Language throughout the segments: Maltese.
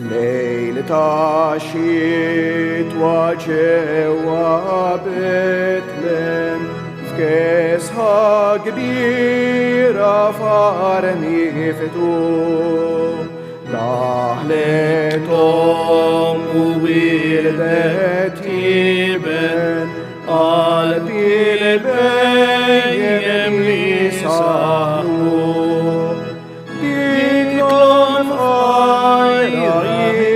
ليلة عشية جوا بتلم فكسها كبيرة فارني فتوم دهلتهم وولدتي بن قلبي البيم يسهلوا ديكلهم آي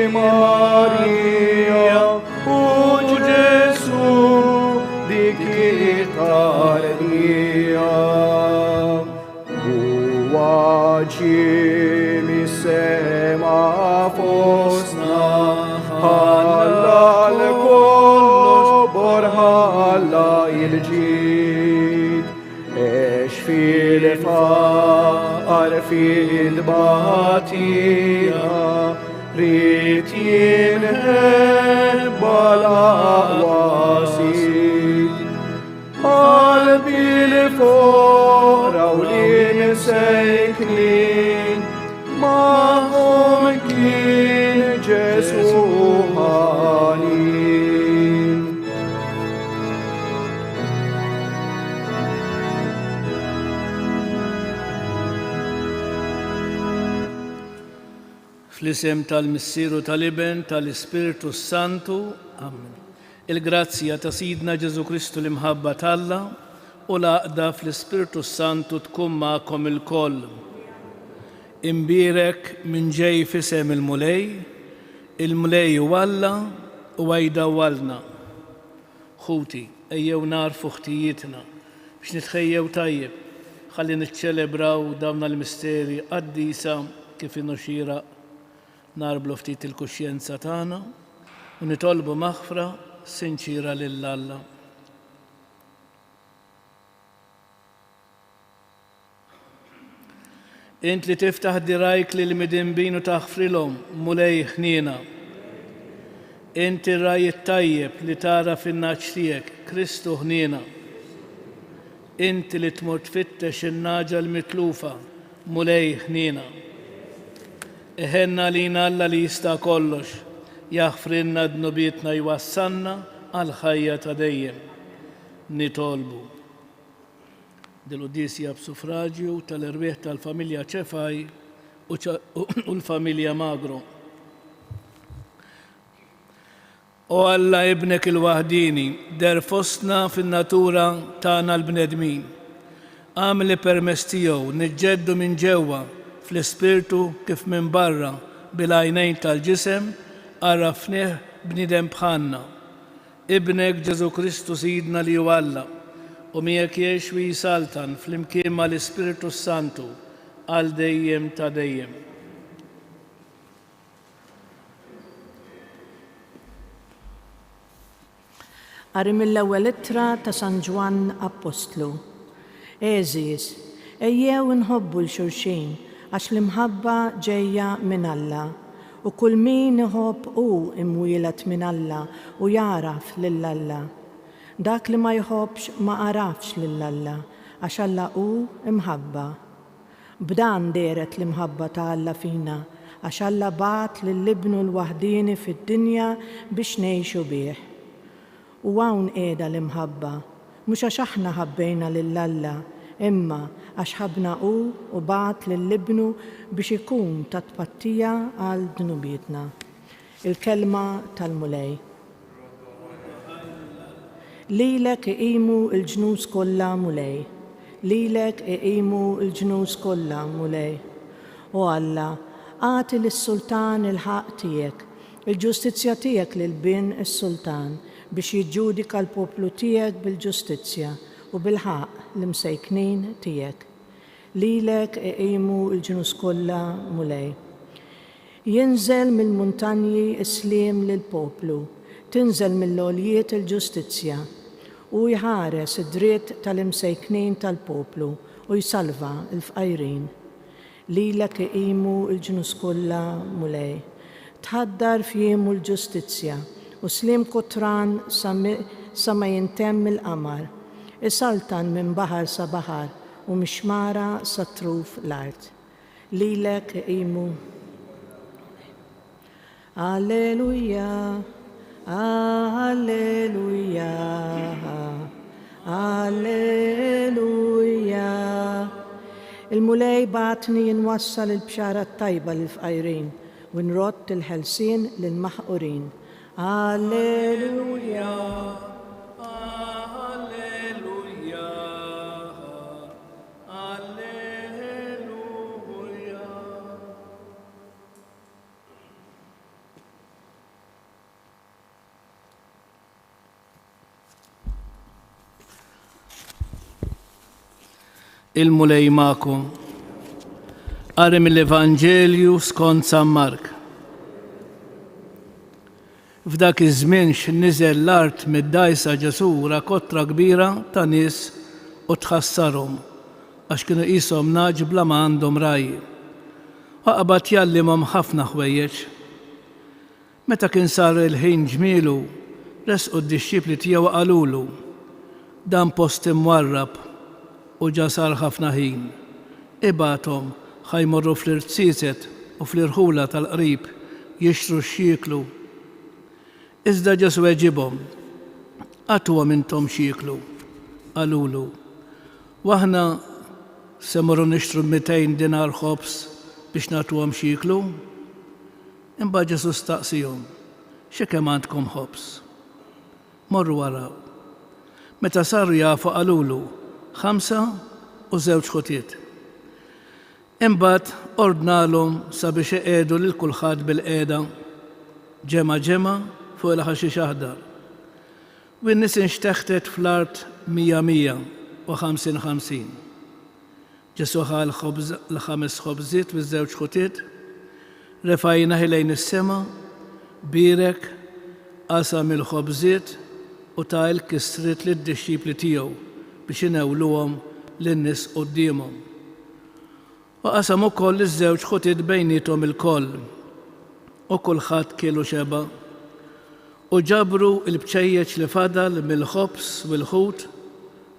ماريا وجسو ديكي تارديا واجي سما فوسنا هلا الكل برهلا الجيد ايش في الفقر في الباتية ريتين بلا واسيد قلبي الفورة ولين ساكنين ما ممكن جسوهانين Fl-isem tal-Missieru tal-Iben tal-Ispiritu Santu. Amen. Il-grazzja ta' Sidna Ġesu Kristu l-imħabba talla u l-għaqda fl-Ispiritu Santu tkun ma'kom il-koll. Imbirek minn ġej fisem il-mulej walla u għajda wallna. Xuti, ejjew narfu ħtijietna biex nitħejjew tajjeb, ħalli niċċelebraw dawna l-misteri qaddisa kif inoxira narblu ftit il-kuxjenza tagħna u nitolbu maħfra sinċira lill-Alla. Int li tiftaħ dirajk lil midinbin u taħfrilhom mulej ħniena. Inti raj it-tajjeb li tara fin-naċ tiegħek Kristu ħniena. Inti li tmur tfittex in-naġa l-mitlufa mulej ħniena. Iħenna lina Alla li jista' kollox, jaħfrilna d-nubietna jwassalna għal ħajja ta' dejjem. Nitolbu. Dil-Uddisja b'suffraġġju tal-irbieħ tal-familja Ċefaj u l-familja Magro. O Alla ibnek il-waħdini, der fostna fin-natura tagħna l-bnedmin. Għamli permess tiegħu niġġeddu minn ġewwa fl-ispirtu kif minn barra bil-għajnejn tal-ġisem għarrafnieh bniedem bħalna. Ibnek Ġesu Kristu Sidna li hu Alla u miegħek jgħix u jisaltan fl-imkien mal-Ispiritu Santu għal dejjem ta' dejjem. Qari mill-ewwel ittra ta' San Ġwan Apostlu. Eżis, ejjew inħobbu l-xulxin għax l-imħabba ġejja minn Alla u kull min iħobb hu imwielet minn Alla u jaraf lill-Alla. Dak li ma jħobbx ma arafx lill-Alla għax Alla hu imħabba. B'dan deret l-imħabba ta' Alla fina għax Alla bagħat lill-Ibnu l-waħdini fid-dinja biex ngħixu bih. U hawn qiegħda l-imħabba, mhux għax aħna ħabbejna lill-Alla, imma għax ħabna hu u bagħat lill-Ibnu biex ikun ta' tpattija għal dnubietna. Il-kelma tal-mulej. Lilek iqimu l-ġnus kollha mulej. Lilek iqimu l-ġnus kollha mulej. O Alla, għati lis-sultan il-ħaq tiegħek, il-ġustizzja tiegħek lil-bin is-sultan biex jiġġudika l-poplu tiegħek bil-ġustizzja u bil-ħaq l-imsejknin tiegħek. Lilek iqimu l-ġnus kollha mulej. Jinżel mill-muntanji s-sliem lill-poplu, tinżel mill-għoljiet il-ġustizzja u jħares id-dritt tal-imsejknin tal-poplu u jsalva l-fqajrin. Lilek iqimu l-ġnus kollha mulej. Tħaddar f'jiem l-ġustizzja u slim kutran sa ma jintemm il-qamar, isaltan minn baħar sa baħar u mixmara sa truf l-art. Lilek iqimu. Alleluja, Alleluja, Alleluja. Il-mulej batni jinwassal il-bxara tajba l-fqajrin u nrott il-ħelsien l-maħqurin. Alleluja. Alleluja. Alleluja. Il-mulej ma'kom. Qari mill-Evanġelju skont San Mark. F'dak iż-żmien x'niżel l-art mid-dajsa Ġesu rakotra kbira ta' nies u tħassarhom għax kienu qishom naġbla ma għandhom rajji. Waqbad jallimhom ħafna ħwejjeġ. Meta kien sar il-ħin ġmielu, resqu d-dixxipli tiegħu qalulu, dan post imwarrab u ġa sar ħafna ħin. Ibagħthom ħajmorru fl-irtsiset u fl-irħula tal-qrib jixtru x'jieklu. Iżda Ġesu weġibhom, għatuhom intom x'jieklu. Qalulu, waħna se morru nixtru 200 dinar ħobs biex nagħtuhom x'jieklu? Imbagħad Ġesu staqsihom, x'kemm għandkom ħobs? Morru waraw. Meta saru jafu qalulu, 5 u 2 ħutiet. Imbagħad ordnalhom sabiex iqiegħdu lil kulħadd bil-qiegħda ġema' fuq il-ħaxix aħdar. U n-nies inxteħtet fl-art 100 u 50. Ġesu ħa l-5 ħobżiet u 2 ħutiet, refajna lejn is-sema, birek, qasam il-ħobżiet u ta' il-kisriet lid-dixxipli tiegħu biex inewluhom lin-nies qudiemhom. U qasam ukoll iż-2 ħutiet bejniethom il-koll u kulħadd kielu xeba' u ġabru l-bċejjeċ li fadal mill-ħobs u l-ħut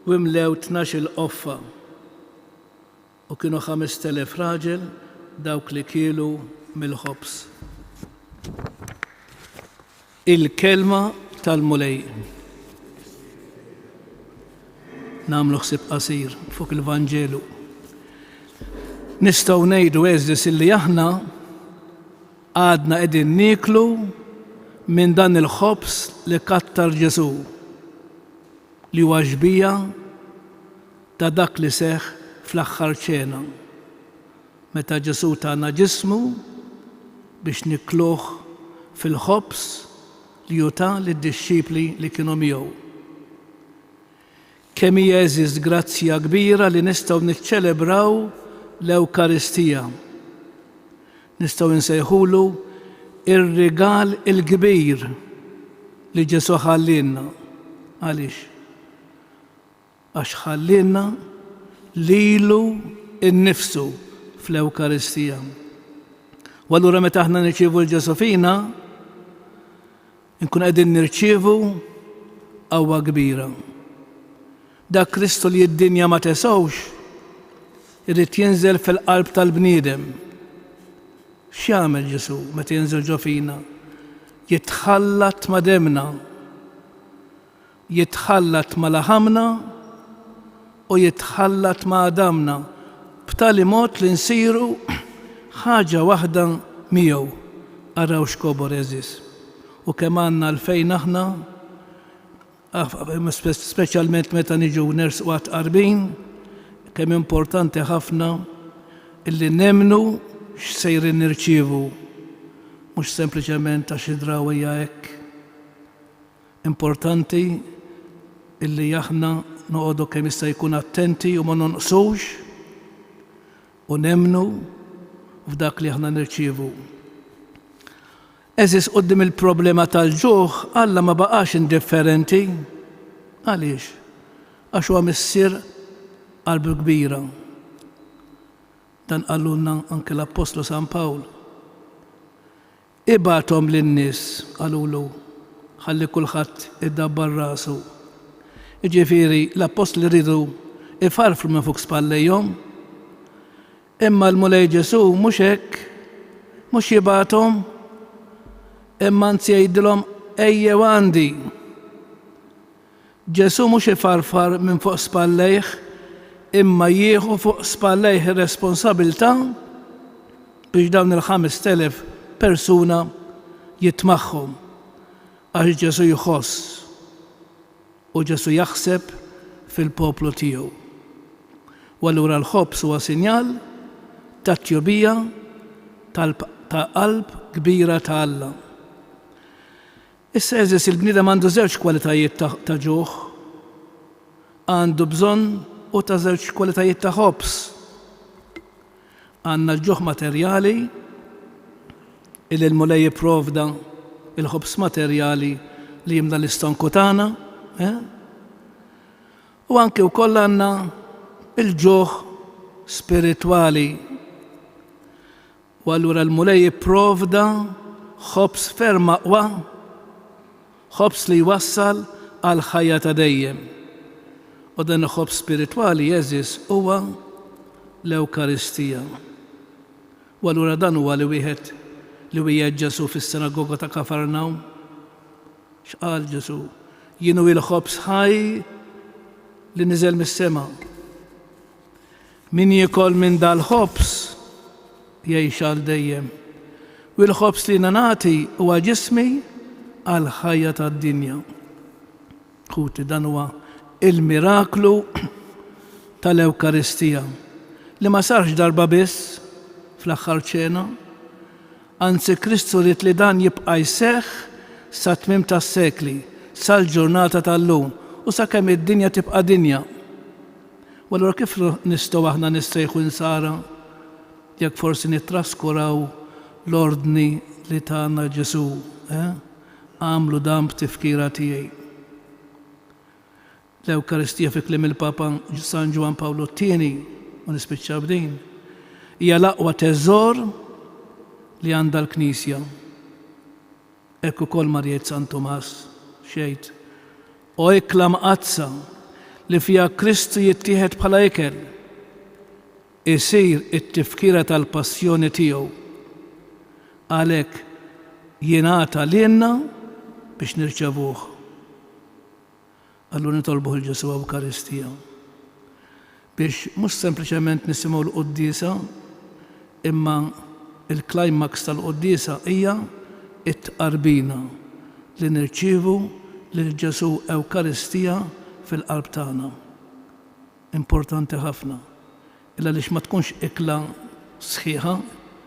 u mlew 12 qoffa. U kienu 5,000 raġel dawk li kielu mill-ħobs. Il-kelma tal-mulej. Namlu ħsieb qasir fuq il-Vanġelu. Nistgħu ngħidu eżis illi aħna għadna qegħdin nieklu minn dan il-ħobs li kattar Ġesu li huwa ġbija ta' dak li seħħ fl-aħħar ċena. Meta Ġesu tagħna ġismu biex nikluh fil-ħobs li juta lid-dixxipli li kienu miegħu. Kemm hija eżiż grazzja kbira li nistgħu niċċelebraw l-Ewkaristija. Nistgħu nsejħulu ir-rigal il-kbir li Ġesu ħallinna. Għaliex? Għax ħallinna lilu innifsu fl-Ewkaristija. U allura meta aħna nirċievu l-Ġesu fina, nkun qegħdin nirċievu qawwa kbira. Dak Kristu li d-dinja ma tesgħux irid jinżel fil-qalb tal-bniedem. X'jagħmel Ġesu meta jinżel ġo fina? Jitħallat ma' demna, jitħallat ma' laħamna u jitħallat ma' damna b'tali mod li nsiru ħaġa waħda miegħu. Araw x'kobor eżis. U kemm għandna għalfejn aħna, speċjalment meta niġu nersqu qarbin, kemm importanti ħafna illi nemnu x'sejrin nirċievu, mhux sempliċement għax id-drawija hekk. Importanti illi aħna noqogħdu kemm jista' jkun attenti u ma nonqsux u nemnu f'dak li aħna nirċievu. Eżis qudiem il-problema tal-ġuħ Alla ma baqax indifferenti. Għaliex? Għax huwa missier qalbu kbira. Dan qallulna anke l-Apostlu San Pawl. Ibagħthom lin-nies qalulu ħalli kulħadd iddabbar rasu. Jiġifieri l-Apostli rridu ifarfru minn fuq spallejhom, imma l-mulej Ġesu mhux hekk, mhux jibagħthom, imma anzi jgħidilhom ejjew għandi. Ġesu mhux ifarfar minn fuq spallejh, imma jieħu fuq spallejh ir-responsabbiltà biex dawn il-5,000 persuna jitmaħħom għax Ġesu jħoss u Ġesu jaħseb fil-poplu tiegħu. U allura l-ħobbs huwa sinjal ta' tjobija ta' qalb kbira ta' Alla. Issa eżis il-bniedem għandu żewġ kwalitajiet ta' ġuħ, għandu bżonn u ta' żewġ kwalitajiet ta' ħobbs. Għandna l-ġuħ materjali il-mulej jipprovda il-ħobbs materjali li jimla l-istonku tagħna, u anke wkoll għandna il-ġuħ spiritwali. U allura l-mulej jipprovda ħobbs ferm aqwa, ħobbs li jwassal għal ħajja ta' dejjem. U dan il-ħobbs spiritwali jeżis huwa l-Ewkaristija. U allura dan huwa li wieħed li wieħed Ġesu fis-sinagoga ta' Kafarnaum. X'qal Ġesu? Jien hu l-ħobbs ħaj li niżel mis-sema. Min jikol minn dal-ħobbs jgħix għal dejjem. U l-ħobbs li nagħti huwa ġismi għal ħajja tad-dinja. Ħuti dan huwa il-miraklu tal-Ewkaristija li ma sarx darba biss fl-aħħar ċena, anzi Kristu rid li dan jibqa' jseħħ sa tmiem tas-sekli, sal-ġurnata tal-lum u sakemm id-dinja tibqa' dinja. U allura kif nistgħu aħna nistejħu nsara jekk forsi nittraskuraw l-ordni li tagħna Ġesu, għamlu dan b'tifkira tiegħi. L-Ewkaristija fi kliem il-Papa San Ġwan Pawlu II, u nispiċċa b'din, hija l-aqwa teżor li għandha l-Knisja. Hekk ukoll Marjiet San Tomas xejt. O iklam qazza li fiha Kristu jittieħed bħala ikel, isir it-tifkira tal-passjoni tiegħu. Għalhekk jingħata lilna biex nirċevuh. Allura nitolbuh il-Ġesu Ewkaristija biex mhux sempliċement nisimgħu l-Qudiesa, imma il-climax tal-Qudiesa hija it-tqarbina li nirċievu lil Ġesu Ewkaristija fil-qalb tagħna. Importanti ħafna. Illa lix ma tkunx ikla sħiħa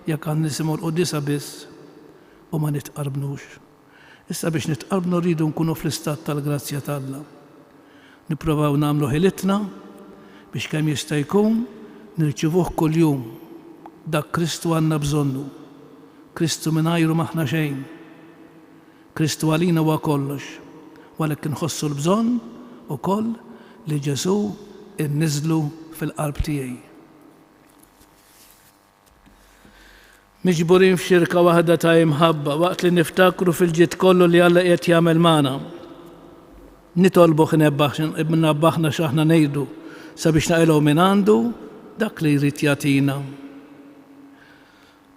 jekk għan nisimgħu l-Qudiesa biss u ma nitqarbnux. Issa biex nitqarbnu rridu nkunu fl-istat tal-grazzja t'Alla. Nipprovaw nagħmlu ħilitna biex kemm jista' jkun nirċivuh kuljum. Dak Kristu għandna bżonnu. Kristu mingħajru maħna xejn. Kristu għalina huwa kollox. Għalhekk inħossu l-bżonn ukoll li Ġesu inniżlu fil-qalb tiegħi. Miġburin f'xirka waħda ta' imħabba waqt li niftakru fil-ġid kollu li Alla qiegħed jagħmel magħna. Nitolbuh nabbaħna x'aħna ngħidu sabiex naqilgħu minn għandu dak li jrid jagħtina.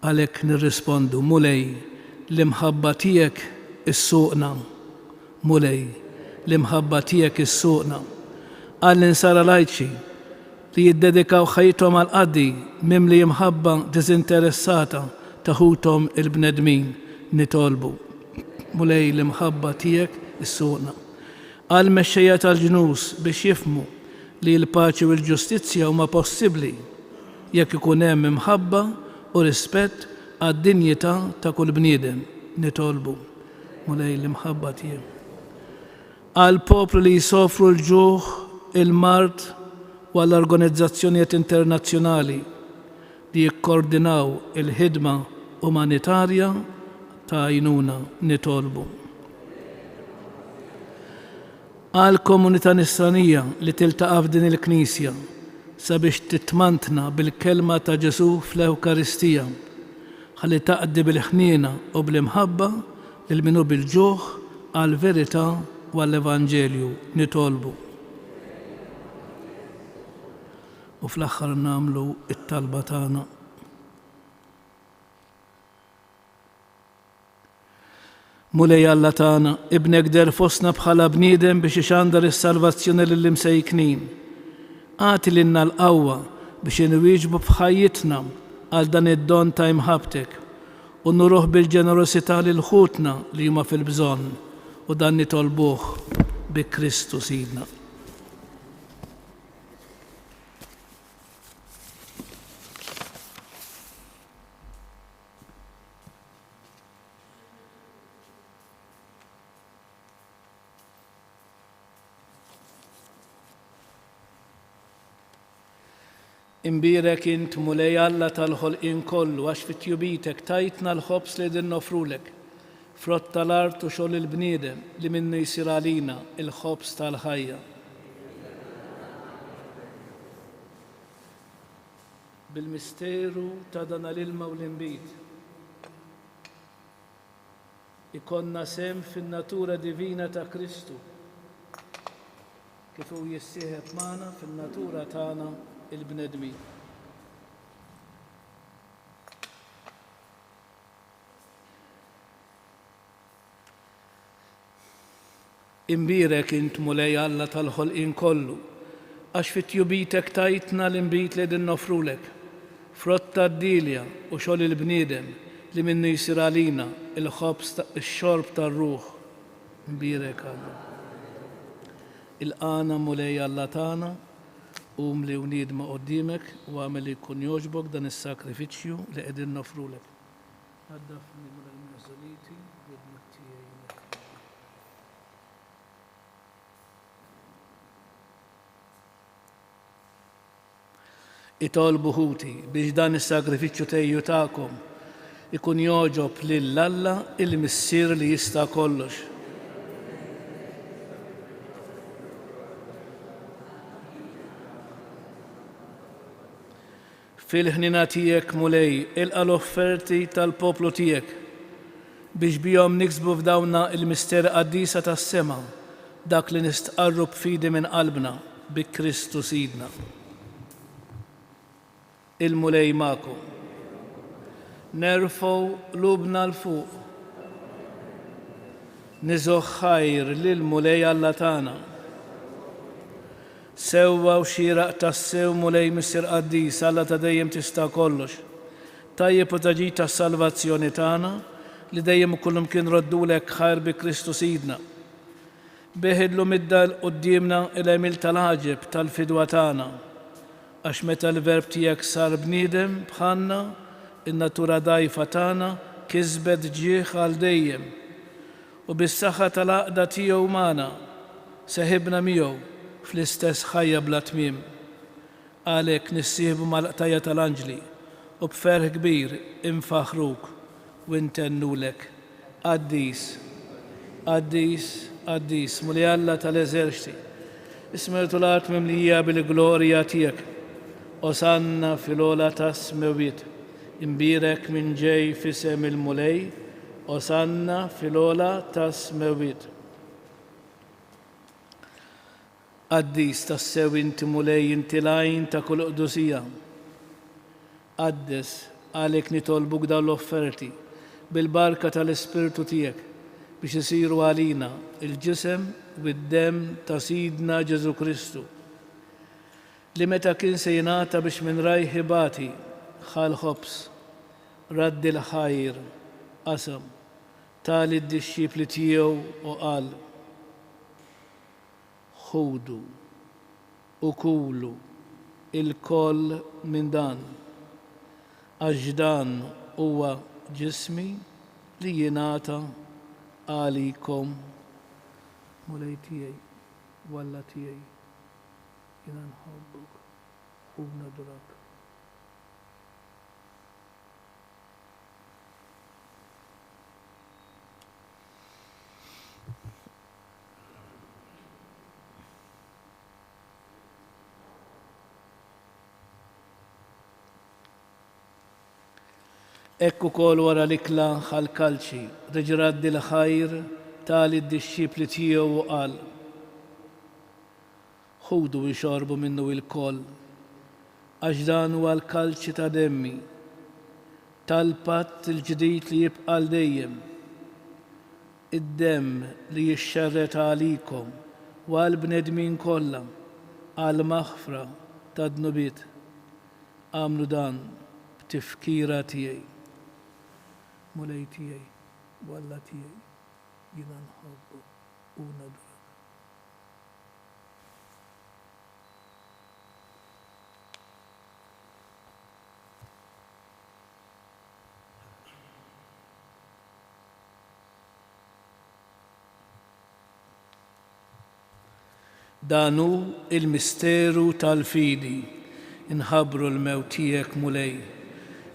Għalhekk nirrispondu mulej l-imħabba tiegħek issuqna. Mulej l-imħabba tiegħek issuqna. Għall-insara lajċi li jiddedikaw ħajthom għal qaddi mimli imħabba diżinteressata taħuthom il-bnedmin nitolbu. Mulej l-imħabba tiegħek issuqna. Għal mexxejja tal-ġnus biex jifhmu li l-paċi u l-ġustizzja huma possibbli jekk ikun hemm imħabba u rispett għad-dinjità ta' kull bniedem nitolbu. Mulej l-imħabba tiegħek. Għal poplu li jsofru l-ġuħ, il-mard u għall-organizzazzjonijiet internazzjonali li jikkoordinaw il-ħidma umanitarja ta' għajnuna nitolbu. Għal komunità nisranija li tiltaqa' f'din il-Knisja sabiex titmantna bil-kelma ta' Ġesu fl-Ewkaristija ħalli taqdi bil-ħniena u bl-imħabba lil minu bil-ġuħ għal-verità u għall-Evanġelju nitolbu. U fl-aħħar nagħmlu it-talba tagħna. Mulej Alla tagħna, ibnek der fostna bħala bniedem biex ixandar is-salvazzjoni lill-imsejknin. Għati lilna l-qawwa biex inwieġbu b'ħajjitna għal dan id-don ta' imħabtek u nuruh bil-ġenerosità lil ħutna li huma fil-bżonn u dan nitolbuh bi Kristu Sidna. Imbirek int mulej Alla tal-ħolqien kollu għax fit-tjubitek tajtna l-ħobs li din nofrulek. Frott tal-art u xogħol il-bniedem li minnu jsir għalina il-ħobs tal-ħajja. Bil-misteru ta' dan l-ilma u l-imbit. Ikonna sem fin-natura divina ta' Kristu. Kif hu jissieħeb magħna fin-natura tagħna il-bnedmin. Imbirek int mulej Alla tal-ħolqien kollu, għax fit-tjubitek tajtna l-imbit li din nofrulek, frott tad-dilja u xogħol il-bniedem li minnu jsir għalina il-ħobs ix-xorb tar-ruħ. Imbirek Alla. Il-qana mulej Alla tagħna li unidma qoddimek u għamel li jkun jogħġbok dan is-sakrifiċċju li qegħdin nofrulek. Għaddafni mill-mażoliti bidnek tiegħi. Itolbu ħuti biex dan is-sakrifiċċju tejju tagħkom ikun jogħġob lil Alla il-missier li jista' kollox. Fil-ħnina tiegħek mulej ilqa' l-offerti tal-poplu tiegħek biex bihom niksbu f'dawna il-misteri qaddisa tas-sema dak li nistqarru b'fidi minn qalbna bi Kristu Sidna. Il-mulej magħkom. Nerfgħu lubna l-fuq. Niżgħu ħajr lil mulej Alla tagħna. Sewwa u xieraq tas-sew mulej missier qaddis Alla ta' dejjem tista' kollox. Tajjeb u taġid tas-salvazzjoni tagħna li dejjem ukoll kien roddulek ħajr bi Kristu Sidna. Beħidlu middal qudiemna il-għemil tal-ħaġeb tal-fidwa tagħna għax meta l-verb tiegħek sar bniedem bħalna in-natura dgħajfa tagħna kisbet ġieħ għal dejjem u bis-saħħa tal-għaqda tiegħu magħna seħibna miegħu fl-istess ħajja bla tmiem. Għalhekk nissieħbu mal-qtajja tal-anġli u b'ferħ kbir infaħruk u ntennulek. Qaddis, qaddis, qaddis, mulej Alla tal-eżerċiti. Ismertu l-art mimlija bil-glorja tiegħek. Osanna fil-ola tas-smewiet. Imbirek minn ġej f'isem il-mulej. Osanna fil-ola tas-smewiet. Qaddis tas-sew inti mulej inti lajn ta' kull qdusija. Qaddes għalhekk nitolbuk dawn l-offerti bil-barka tal-Ispirtu tiegħek biex isiru għalina il-ġisem u d-dem ta' Sidna Ġesu Kristu li meta kien se jingħata biex minn rajħi bati ħal ħobs raddi l-ħajr qasam tali d-dixxipli tiegħu u qal ħudu u kulu il-koll minn dan għax dan huwa ġismi li jingħata għalikom. Mulej tiegħi walla tiegħi jiena nħobbok u nadurak. Ekku kol wara l-ikla ħal-kalċi, reġraddi l-ħajr tali d-dixxipli tiegħu u qal. Ħudu jxorbu minnu il-koll, għax dan huwa l-kalċi ta' demmi, tal-patt il-ġdid li jibqa' dejjem. id-dem li jixxerret għalikom u għal-bnedmin kollha għal-maħfra ta' dnubiet. Għamlu dan b'tifkira tiegħi. Mulej tiegħi, u Alla tiegħi, jiena nħobbu u nadrak. Danu il-misteru tal-fidi, inħabru l-mewt tiegħek mulej,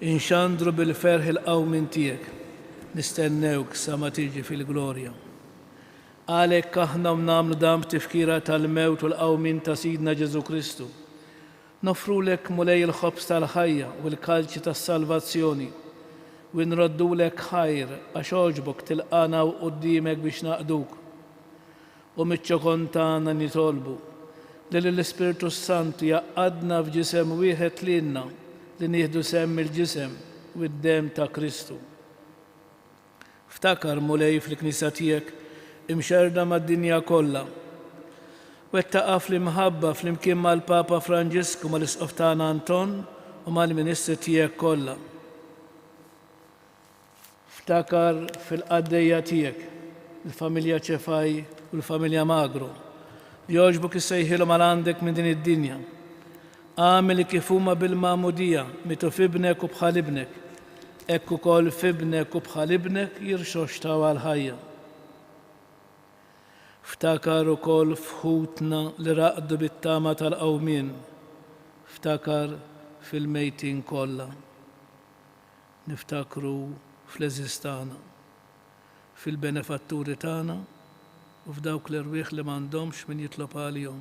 inxandru bil-ferħ il-qawmin tiegħek, nistennewk sa ma tiġi fil-glorja. Għalhekk aħna nagħmlu dan b'tifkira tal-mewt u l-qawmin ta' Sidna Ġesu Kristu. Nofrulek mulej il-ħobs tal-ħajja u l-kalċi tas-salvazzjoni u nroddulek ħajr għax oġbok tilqana quddiemek biex naqduk. U miċ-ċokon tagħna nitolbu li l-Ispiritu Santu jaqadna f'ġisem wieħed lilna li nieħdu semm il-ġisem u d-dem ta' Kristu. Ftakar mulej fil-Knisja tiegħek imxerda mad-dinja kollha. Wettaqa' fl-imħabba flimkien mal-Papa Franġisku mal-Isqof tagħna Anton u mal-Ministri tiegħek kollha. Ftakar fil-qaddejja tiegħek il-familja Ċefaj u l-familja Magro. Jogħġbok issejħilhom għal għandek minn din id-dinja. Għamel kif huma bil-magħmudija mitu f'ibnek u bħal ibnek. Hekk ukoll f'ibnek u bħal ibnek jirxoxtaw għall-ħajja. Ftakar ukoll f'ħutna li raqdu bit-tama tal-qawmien. Ftakar fil-mejtin kollha. Niftakru fl-eżiż tagħna, fil-benefatturi tagħna u f'dawk l-irwieħ li m'għandhomx min jitlob għalihom.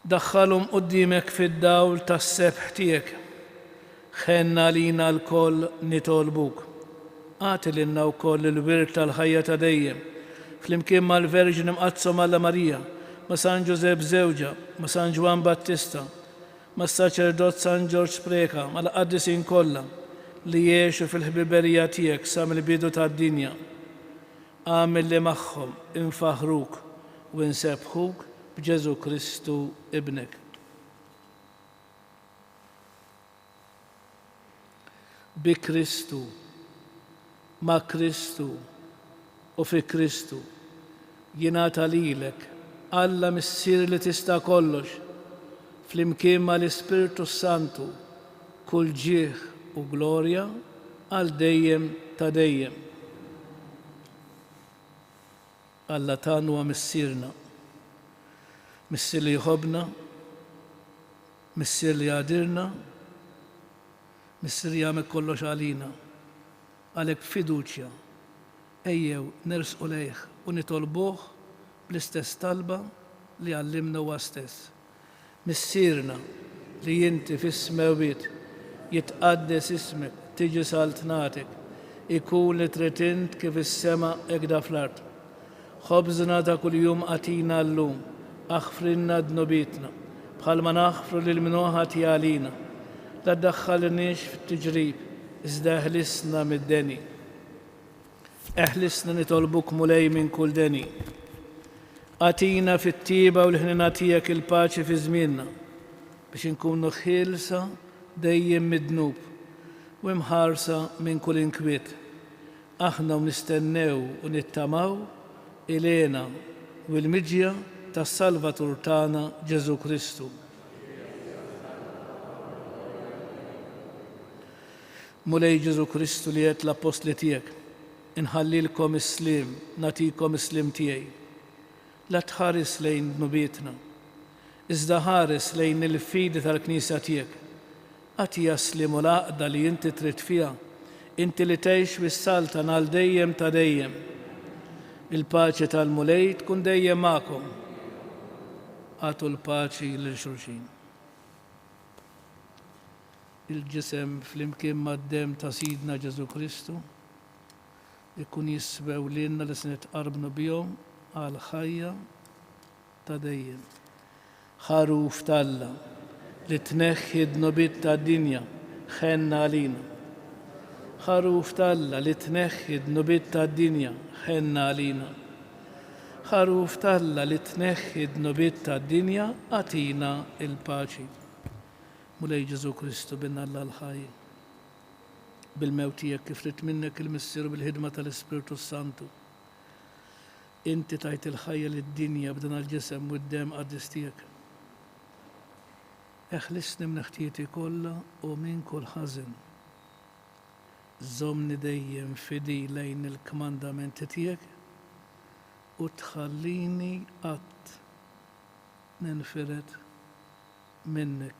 Daħħalhom quddiemek fid-dawl tas-sebħ tiegħek. Ħenna lina l-koll nitolbuk. Għati lilna wkoll il-wirt tal-ħajja ta' dejjem, flimkien mal-Verġin imqazzom Alla Marija, ma' San Ġosep Żewġa, ma' San Ġwan Battista, ma' saċerdot San Ġorġ Spreka, ma' l-qaddisin kollha li jgħixu fil-ħbiberija tiegħek sa mill-bidu tad-dinja. Għamil li magħhom infaħruk u nsebħuk b'Ġesu Kristu ibnek. Bi Kristu, ma' Kristu u fi Kristu jingħata lilek Alla missier li tista' kollox, flimkien mal-Ispiritu Santu, kull ġieħ u glorja għal dejjem ta' dejjem. Alla tan huwa missierna, missier li jħobbna, missier li għadirna, missier li jagħmel kollox għalina. Għalhekk fiduċja ejjew nersqu lejh u nitolbuh bl-istess talba li għallimna huwa stess. Missierna li inti fis-smawiet jitqaddes ismek, tiġi saltnatek, ikun li tritint kif is-sema hekk da fl-ard. Ħobżna ta' kuljum għatina llum, aħfrinna dnubietna, bħalma naħfru lil minuħat għalina. La ddaħħalniex fit-tiġrib, iżda eħlisna mid-deni. Eħlisna nitolbuk mulej minn kull deni. Għatina fit-tiba u l-ħnina tiegħek il-paċi fi żmienna biex inkunu ħielsa dejjem mid-dnub u imħarsa minn kull inkwiet. Aħna nistennew u nittamaw ilena u l-miġja tas-Salvatur tagħna Ġesu Kristu. Mulej Ġesu Kristu li qed l-apostli tiegħek, inħallilkom is-slim, natikom is-slim tiegħi. La tħares lejn dnubietna, iżda ħares lejn il-fidi tal-Knisja tiegħek. Għatija slim u l-għaqda li inti trid fiha, inti li tgħix bis-saltan għal dejjem ta' dejjem. Il-paċi tal-mulej tkun dejjem magħkom. Għatu l-paċi lil xulxin. Il-ġisem flimkien mad-dem ta' Sidna Ġesu Kristu ikun jisbew lilna li se nitqarbnu bihom għal ħajja ta' dejjem. Ħaruf talla, li tneħħi d-nobit tad-dinja ħenna għalina. Ħaruf tal-Alla li tneħħi d-nobit tad-dinja ħenna għalina. Ħaruf tal-Alla li tneħħi d-nobit tad-dinja għatina il-paċi. Mulej Ġesu Kristu bin Alla l-ħaj. Bil-mewtijek kif rid minnek il-missiru bil-ħidma tal-Ispiritu Santu. Inti tajt il-ħajja lid-dinja b'dan il-ġisem u d-dem qaddis tiegħek. Eħlisni mneħtieti kollha u minn kull ħażin. Żommni dejjem fidi lejn il-kmandamenti tiegħek u tħallini qatt ninfired minnek.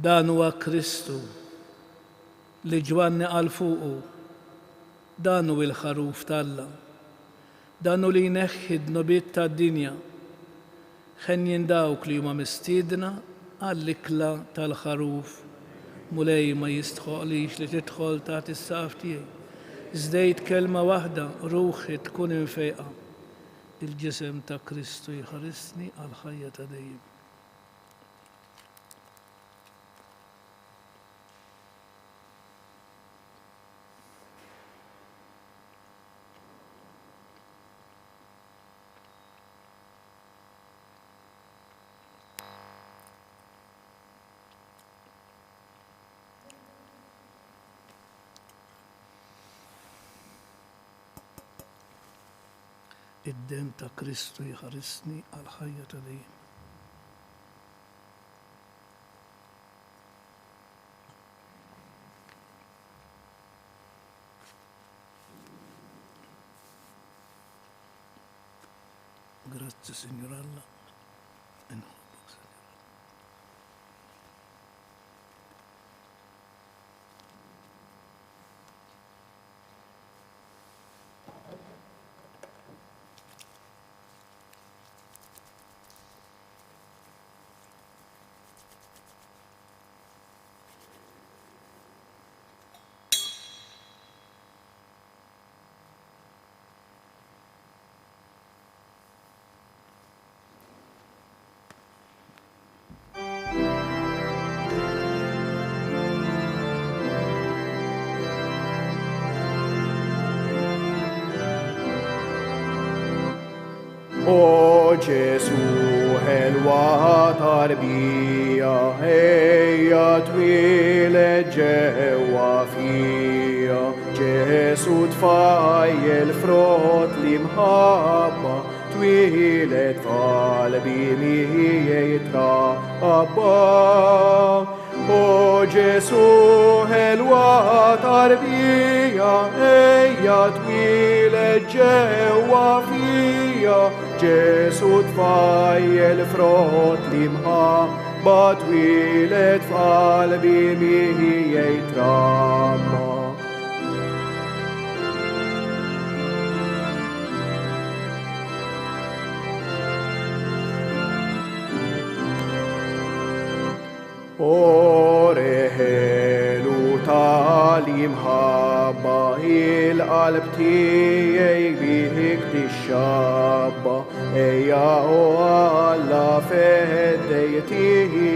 Dan huwa Kristu li Ġwanni qal fuqu, dan hu l-ħaruf tal-Alla, dan hu li jneħħi d-nobit tad-dinja, ħenjin dawk li huma mistiedna għall-ikla tal-ħaruf, mulej ma jistħoqlix li tidħol taħt is-saqaf tiegħi. Żdejt kelma waħda, ruħi tkun infejqa. Il-ġisem ta' Kristu jħarisni għal ħajja ta' dejjem. Id-dem ta' Kristu jħarisni għal ħajja ta' dejjem. Grazzi, Signor Alla. O Ġesu ħelwa tarbija, ejja twieled ġewwa fija. Ġesu tfajjel frott li mħabba, twieled f'qalbi miegħi trabba. O Ġesu ħelwa tarbija, ejja twieled ġewwa fija. Ġesu tfajjel frott li mħabba, twieled f'qalbi miegħi trabba. O reħelu tal-imħabba, il-qalb tiegħi bihek tixxabba. Ejja o Alla f'eddej tiegħi,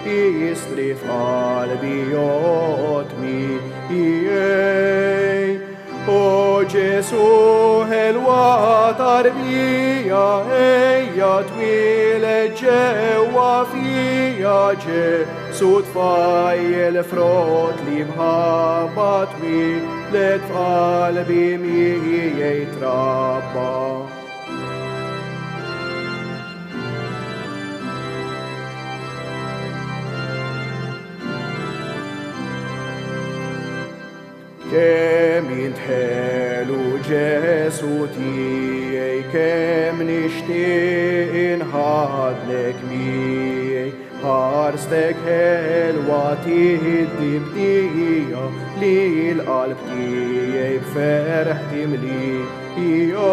jistrif qalbi jotmi jiej. O Ġesu ħelwa tarbija, ejja twieled ġewwa fija. Ġesu tfajjel frott li mħabba, twieled f'qalbi miegħi trabba. Kemm jintħelu Ġesu tiegħi, kemm nixtieq inħadlek miegħi. Ħarstek ħelwa tihdi bdija, li l-qalb tiegħi b'ferħ timlija.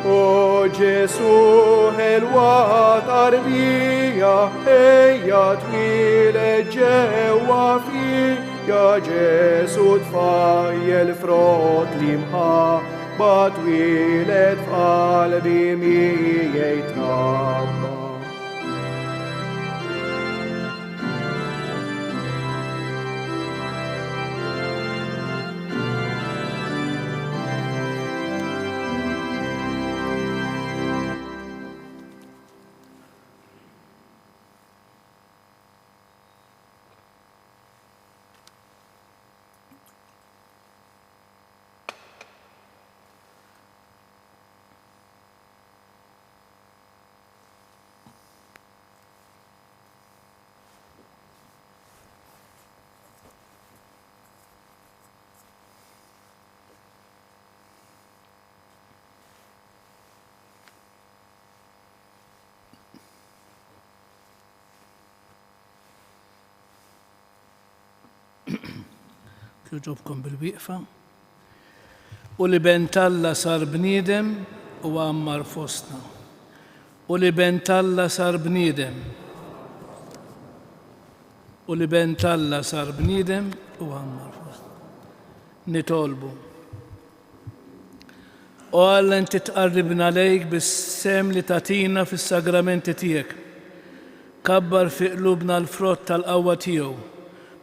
O Ġesu ħelwa tarbija, ejja twilet ġewwa fija, Ġesu tfajjel frott li mħabba, twilet f'qalbi miegħi trabba. Ġobkom bil-wieqfa. U li bentalla sar bniedem u għammar fostna. U li bentalla sar bniedem. U li bentalla sar bniedem u għammar fostna. Nitolbu. U Alla inti tqarribna lejk bis-sem li tatina fis-sagramenti tiegħek. Kabbar fi qlubna l-frott tal-qawwa tiegħu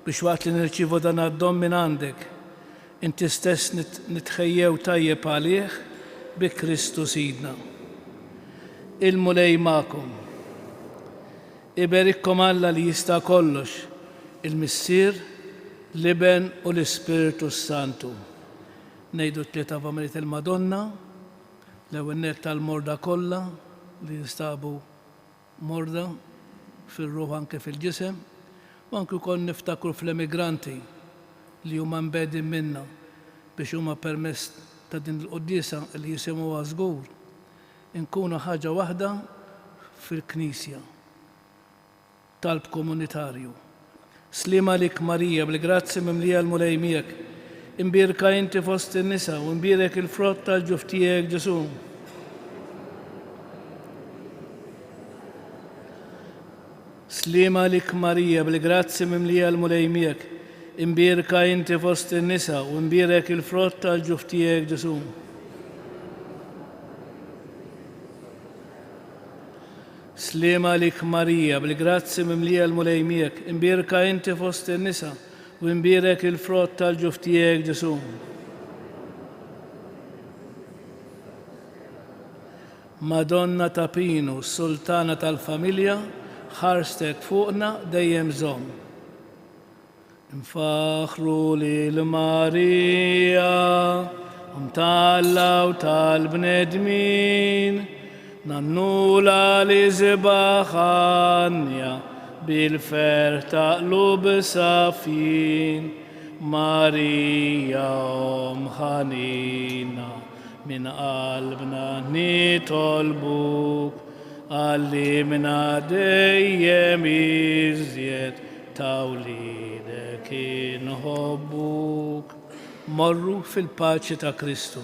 biex waqt li nirċievu dan għad-dom minn għandek, inti stess nitħejjew tajjeb għalih bi Kristu Sidna. Il-mulej ma'kom. Iberikkom Alla li jista' kollox, il-Missier, l-Iben u l-Ispiritu Santu. Ngħidu t-tlieta f'Amrit il-Madonna, l-ewwel nett tal-morda kollha li jinstabu morda fir-ruħ anke fil-ġisem, u anke wkoll niftakru fl-emigranti li huma mbedin minna biex huma permezz ta' din il-quddiesa li jisimgħuha żgur inkunu ħaġa waħda fil-Knisja. Talb komunitarju. Slima lik Marija, bil-grazzi mimlija l-mulej miegħek, imbierka inti fost in-nisa u imbierek il-frott tal-ġuf tiegħek Ġesu. Slima lik Marija, bil-grazzi mimlija l-mulej miegħek, imbierka inti fost in-nisa u imbierek il-frott tal-ġuf tiegħek Ġesu. Slima lik Marija, bil-grazzi mimlija l-mulej miegħek, imbierka inti fost in-nisa u imbierek il-frott tal-ġuf tiegħek Ġesu. Madonna ta' Pinu, Sultana tal-Familja, ħarstek fuqna dejjem żomm. Nfaħru lil Marija, mtalla u tal-bnedmin, nannula li zibaħanja bil-fer taqlub safin, Marija ħanina min qalbna nitolbuk, għallimna dejjem iżjed tawlidek inħobbuk. Morru fil-paċi ta' Kristu.